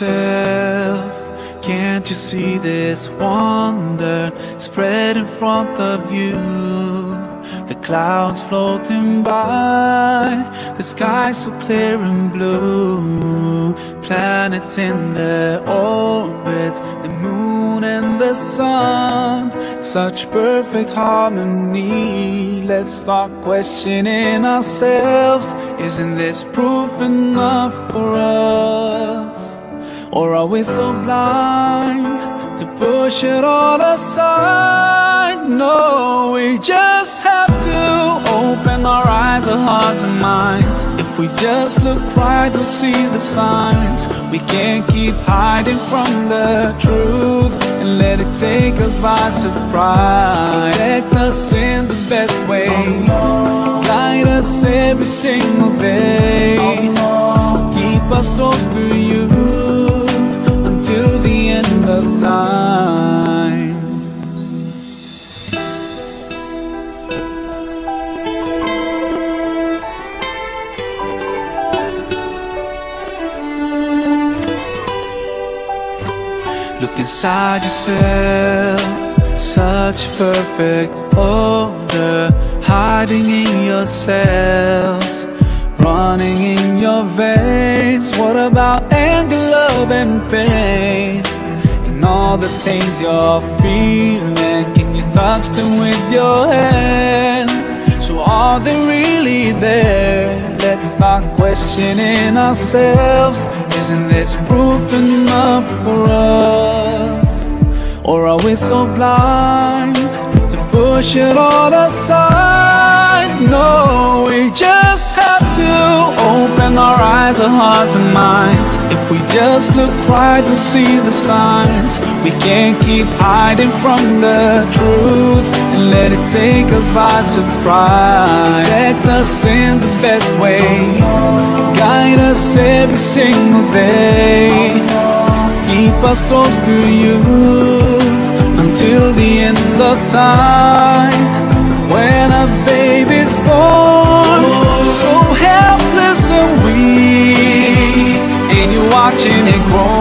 yourself. Can't you see this wonder spread in front of you? The clouds floating by, the sky so clear and blue. Planets in their orbits, the moon and the sun, such perfect harmony. Let's start questioning ourselves. Isn't this proof enough for us? Or are we so blind to push it all aside? No, we just have to open our eyes, our hearts and minds. If we just look right, we'll see the signs. We can't keep hiding from the truth and let it take us by surprise. Protect us in the best way, guide us every single day, keep us close to you till the end of time. Look inside yourself, such perfect order, hiding in your cells, running in your veins. What about anger, love and pain, and all the things you're feeling? Can you touch them with your hand? So are they really there? Let's start questioning ourselves. Isn't this proof enough for us? Or are we so blind to push it all aside? No, we just have to open our eyes, our hearts and minds. If we just look right, we'll see the signs. We can't keep hiding from the truth and let it take us by surprise. Protect us in the best way, guide us every single day, keep us close to you until the end of time. When a baby's born, so helpless and weak, and you're watching it grow,